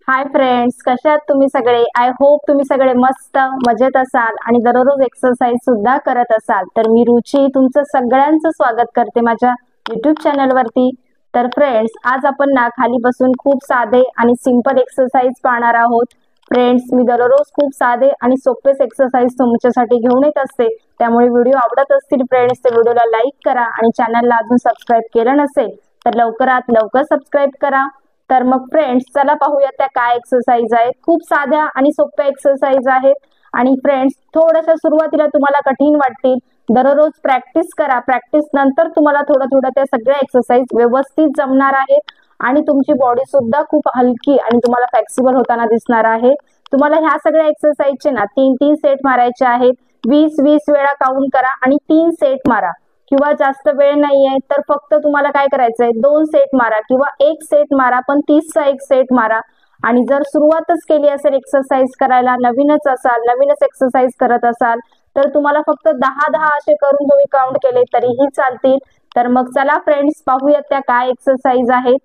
Hi friends, कशा आहात तुम्ही सगळे? आय होप तुम्ही सगळे मस्त मजेत असाल आणि दररोज एक्सरसाइज सुद्धा करत असाल. तर मी रुची तुमचं सगळ्यांचं स्वागत करते माझ्या YouTube चॅनल वरती. तर फ्रेंड्स, आज आपण ना खाली बसून खूप साधे आणि सिंपल एक्सरसाइज पाहणार आहोत. फ्रेंड्स, मी दररोज खूप साधे आणि सोपेच एक्सरसाइज तुमच्यासाठी घेऊन येत असते. त्यामुळे व्हिडिओ आवडत असतील फ्रेंड्स तर व्हिडिओला लाईक करा आणि चॅनलला अजून सबस्क्राईब केलं नसेल तर लवकरात लवकर सबस्क्राईब करा. तर मग फ्रेंड्स, चला पाहूया त्या काय एक्सरसाइज आहेत. खूप साध्या आणि सोप्या एक्सरसाइज आहेत. आणि फ्रेंड्स, थोड्याशा सुरुवातीला तुम्हाला कठीण वाटतील. दररोज प्रॅक्टिस करा. प्रॅक्टिस नंतर तुम्हाला थोडं थोडं त्या सगळ्या एक्सरसाइज व्यवस्थित जमणार आहेत आणि तुमची बॉडी सुद्धा खूप हलकी आणि तुम्हाला फ्लेक्सिबल होताना दिसणार आहे. तुम्हाला ह्या सगळ्या एक्सरसाइजचे ना 3-3 सेट मारायचे आहेत. 20-20 वेळा काउंट करा आणि 3 सेट मारा. किंवा जास्त वेळ नाहीये तर फक्त तुम्हाला काय करायचंय, 2 सेट मारा किंवा 1 सेट मारा, पण 30चा 1 सेट मारा. आणि जर सुरुवातच केली असेल एक्सरसाइज करायला, नवीनच असाल, नवीनच एक्सरसाइज करत असाल तर तुम्हाला फक्त 10-10 असे करून तुम्ही काउंट केले तरीही चालतील. तर मग चला फ्रेंड्स, पाहूयात त्या काय एक्सरसाइज आहेत.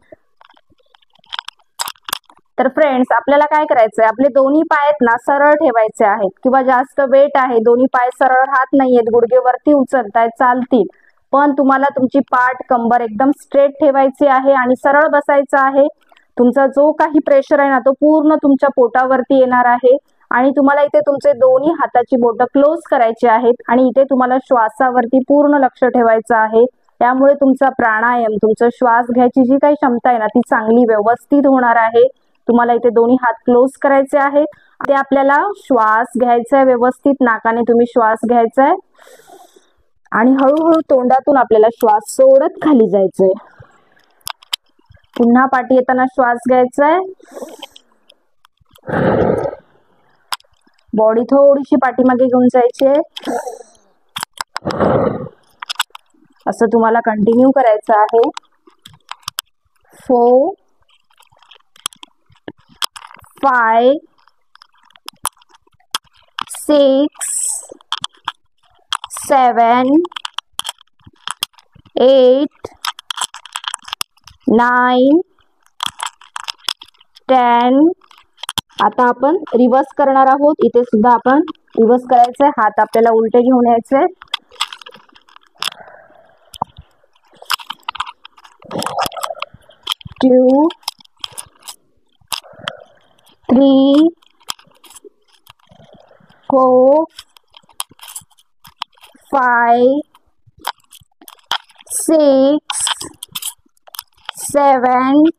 तर फ्रेंड्स, आपल्याला काय करायचंय, आपले दोन्ही पाय आहेत ना सरळ ठेवायचे आहेत. किंवा जास्त वेट आहे, दोन्ही पाय सरळ राहत नाहीयेत, गुडघे वरती उचलतायत, चालतील. पण तुम्हाला तुमची पाठ कंबर एकदम स्ट्रेट ठेवायची आहे आणि सरळ बसायचं आहे. तुमचा जो काही प्रेशर आहे ना तो पूर्ण तुमच्या पोटावरती येणार आहे. आणि तुम्हाला इथे तुमचे दोन्ही हाताची बोटं क्लोज करायची आहेत आणि इथे तुम्हाला श्वासावरती पूर्ण लक्ष ठेवायचं आहे. त्यामुळे तुमचा प्राणायाम, तुमचा श्वास घ्यायची जी काही क्षमता आहे ना ती चांगली व्यवस्थित होणार आहे. तुम्हाला इथे दोन्ही हात क्लोज करायचे आहेत. ते आपल्याला श्वास घ्यायचा आहे व्यवस्थित, नाकाने तुम्ही श्वास घ्यायचा आहे आणि हळूहळू तोंडातून आपल्याला श्वास सोडत खाली जायचंय. पुन्हा पाठी येताना श्वास घ्यायचा आहे. बॉडी थोडीशी पाठीमागे घेऊन जायची आहे. असं तुम्हाला कंटिन्यू करायचं आहे. 4 5 6 7 8 9 10. आता आपण रिव्हर्स करणार आहोत. इथे सुद्धा आपण रिव्हर्स करायचंय. हात आपल्याला उलटे घेऊन यायचे. 2 3 4 5 6 7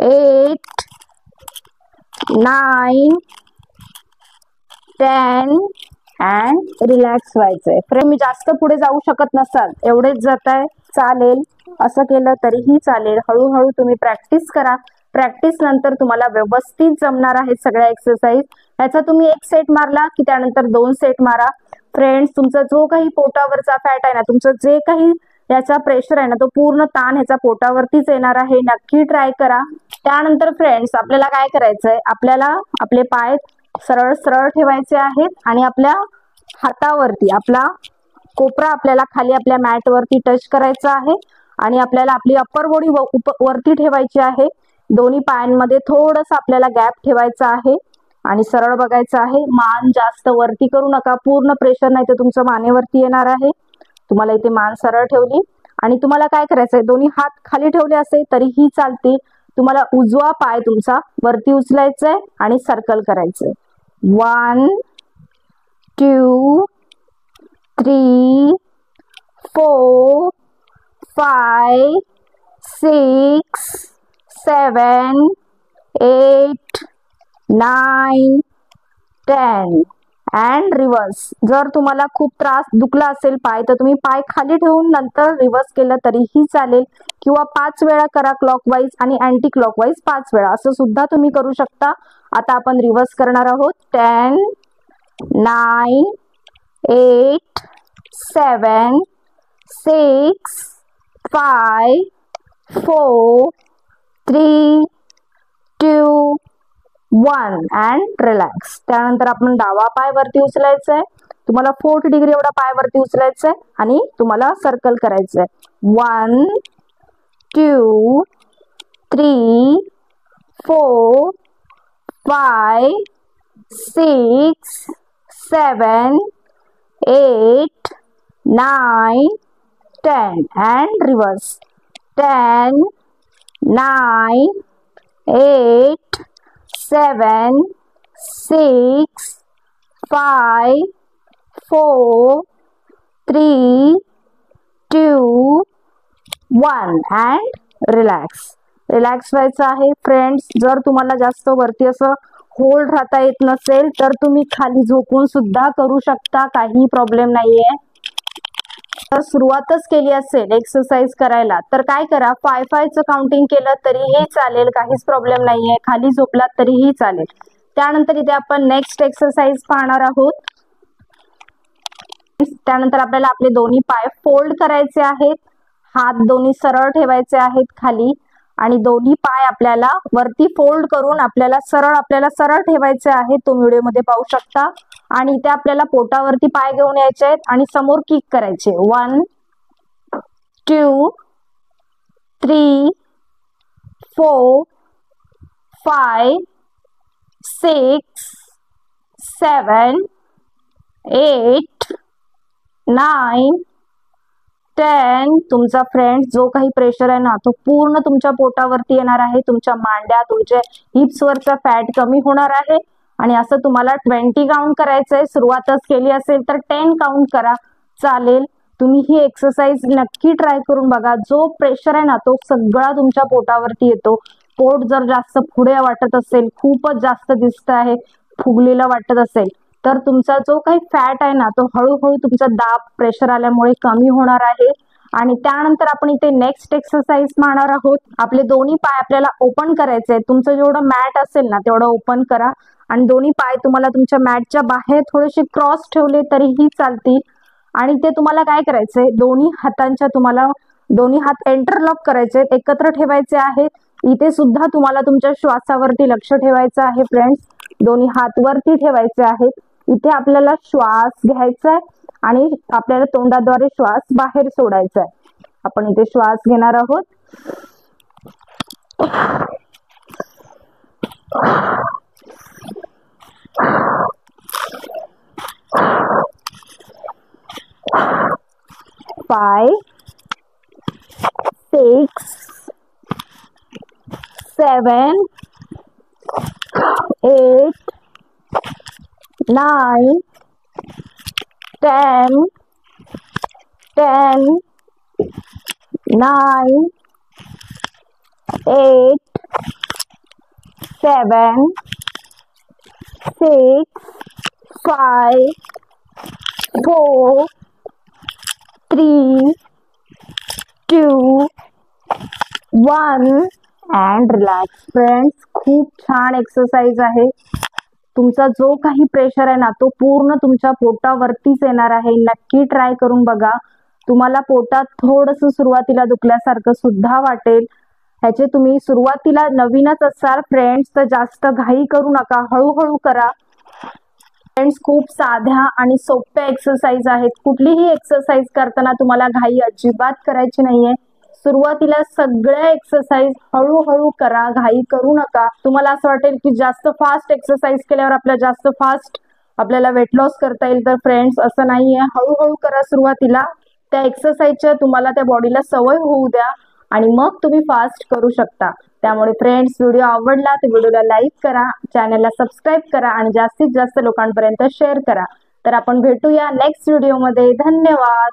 8 9 10 अँड रिलॅक्स व्हायचंय. फ्रेंड, मी जास्त पुढे जाऊ शकत नसाल, एवढेच जात आहे, चालेल. असं केलं तरीही चालेल. हळूहळू तुम्ही प्रॅक्टिस करा. प्रॅक्टिस नंतर तुम्हाला व्यवस्थित जमणार आहे सगळ्या एक्सरसाइज. ह्याचा तुम्ही 1 सेट मारला की त्यानंतर 2 सेट मारा. फ्रेंड्स, तुमचा जो काही पोटावरचा फॅट आहे ना, तुमचं जे काही याचा प्रेशर आहे ना तो पूर्ण ताण ह्याचा पोटावरतीच येणार आहे. नक्की ट्राय करा. त्यानंतर फ्रेंड्स, आपल्याला काय करायचंय, आपल्याला आपले पाय सरळ सरळ ठेवायचे आहेत आणि आपल्या हातावरती आपला कोपरा आपल्याला खाली आपल्या मॅट वरती टच करायचा आहे आणि आपल्याला आपली अप्पर बॉडी वरती ठेवायची आहे. दोन्ही पायांमध्ये थोडंसं आपल्याला गॅप ठेवायचा आहे आणि सरळ बघायचं आहे. मान जास्त वरती करू नका, पूर्ण प्रेशर नाही तर तुमच्या मानेवरती येणार आहे. तुम्हाला इथे मान सरळ ठेवली आणि तुम्हाला काय करायचंय, दोन्ही हात खाली ठेवले असेल तरीही चालतील. तुम्हाला उजवा पाय तुमचा वरती उचलायचा आहे आणि सर्कल करायचंय. 1 2 3 4 5 6 7 8 9 10 अँड रिव्हर्स. जर तुम्हाला खूप त्रास दुखला असेल पाय तर तुम्ही पाय खाली ठेवून नंतर रिव्हर्स केलं तरीही चालेल. किंवा 5 वेळा करा क्लॉकवाईज आणि अँटी क्लॉकवाईज 5 वेळा, असं सुद्धा तुम्ही करू शकता. आता आपण रिव्हर्स करणार आहोत. 10 9 8 7 6 5 4 3 2 1 अँड रिलॅक्स. त्यानंतर आपण डावा पाय वरती उचलायचा आहे. तुम्हाला 40 डिग्री एवढा पाय वरती उचलायचा आहे आणि तुम्हाला सर्कल करायचं आहे. 1 2 3 4 5 6 7 8 9 10 and reverse 10 9 8 7 6 5 4 3 2 1 and रिलॅक्स व्हायचं आहे फ्रेंड्स. जर तुम्हाला जास्त वरती असं होल्ड राहता येत नसेल तर तुम्ही खाली झोपून सुद्धा करू शकता, काही प्रॉब्लेम नाहीये. तर सुरुवातच केली असेल एक्सरसाइज करायला तर काय करा, 5-5चं काउंटिंग केलं तरीही चालेल, काहीच प्रॉब्लेम नाहीये. खाली झोपलात तरीही चालेल. त्यानंतर इथे आपण नेक्स्ट एक्सरसाइज पाहणार आहोत. त्यानंतर आपल्याला आपले दोन्ही पाय फोल्ड करायचे आहेत, हात दोन्ही सरळ ठेवायचे आहेत खाली आणि दोन्ही पाय आपल्याला वरती फोल्ड करून आपल्याला सरळ ठेवायचे आहेत. तो व्हिडिओमध्ये पाहू शकता. आणि इथे आपल्याला पोटावरती पाय घेऊन यायचे आहेत आणि समोर किक करायचे. 1 2 3 4 5 6 7 8 9 10. तुमचा फ्रेंड जो काही प्रेशर आहे ना तो पूर्ण तुमच्या पोटावरती येणार आहे. तुमच्या मांड्या, तुमच्या हिप्स वरचा फॅट कमी होणार आहे. आणि असं तुम्हाला 20 काउंट करायचंय. सुरुवातच केली असेल तर 10 काउंट करा, चालेल. तुम्ही ही एक्सरसाइज नक्की ट्राय करून बघा. जो प्रेशर आहे ना तो सगळा तुमच्या पोटावरती येतो. पोट जर जास्त पुढे वाटत असेल, खूपच जास्त दिसत आहे, फुगलेला वाटत असेल तर तुमचा जो काही फॅट आहे ना तो हळूहळू तुमचा दाब प्रेशर आल्यामुळे कमी होणार आहे. आणि त्यानंतर आपण इथे नेक्स्ट एक्सरसाइज पाहणार आहोत. आपले दोन्ही पाय आपल्याला ओपन करायचे आहेत. तुमचं जेवढं मॅट असेल ना तेवढं ओपन करा आणि दोन्ही पाय तुम्हाला तुमच्या मॅटच्या बाहेर थोडेसे क्रॉस ठेवले तरीही चालतील. आणि ते तुम्हाला काय करायचंय, दोन्ही हातांच्या तुम्हाला दोन्ही हात इंटरलॉक करायचे, एकत्र ठेवायचे आहेत. इथे सुद्धा तुम्हाला तुमच्या श्वासावरती लक्ष ठेवायचं आहे फ्रेंड्स. दोन्ही हात वरती ठेवायचे आहेत. इथे आपल्याला श्वास घ्यायचा आहे आणि आपल्याला तोंडाद्वारे श्वास बाहेर सोडायचा आहे. आपण इथे श्वास घेणार आहोत. 5 6 7 8 9 10 10 9 8 7 6 5 4 3 2 1 and रिलॅक्स. फ्रेंड्स, खूप छान एक्सरसाइज आहे. तुमचा जो काही प्रेशर आहे ना तो पूर्ण तुमच्या पोटावरतीच येणार आहे. नक्की ट्राय करून बघा. तुम्हाला पोटात थोडंसं सुरुवातीला दुखल्यासारखं सुद्धा वाटेल. ह्याचे तुम्ही सुरुवातीला नवीनच असाल फ्रेंड्स तर जास्त घाई करू नका, हळूहळू करा. फ्रेंड्स, खूप साध्या आणि सोप्या एक्सरसाइज आहेत. कुठलीही एक्सरसाइज करताना तुम्हाला घाई अजिबात करायची नाहीये. सुरुवातीला सगळ्या एक्सरसाइज हळूहळू करा, घाई करू नका. तुम्हाला असं वाटेल की जास्त फास्ट एक्सरसाइज केल्यावर आपल्याला जास्त फास्ट आपल्याला वेट लॉस करता येईल, तर फ्रेंड्स असं नाहीये. हळूहळू करा. सुरुवातीला त्या एक्सरसाइजच्या तुम्हाला त्या बॉडीला सवय होऊ द्या आणि मग तुम्ही फास्ट करू शकता. त्यामुळे फ्रेंड्स, व्हिडिओ आवडला तर व्हिडिओला लाईक करा, चॅनलला सबस्क्राईब करा आणि जास्तीत जास्त लोकांपर्यंत शेअर करा. तर आपण भेटूया नेक्स्ट व्हिडिओमध्ये. धन्यवाद.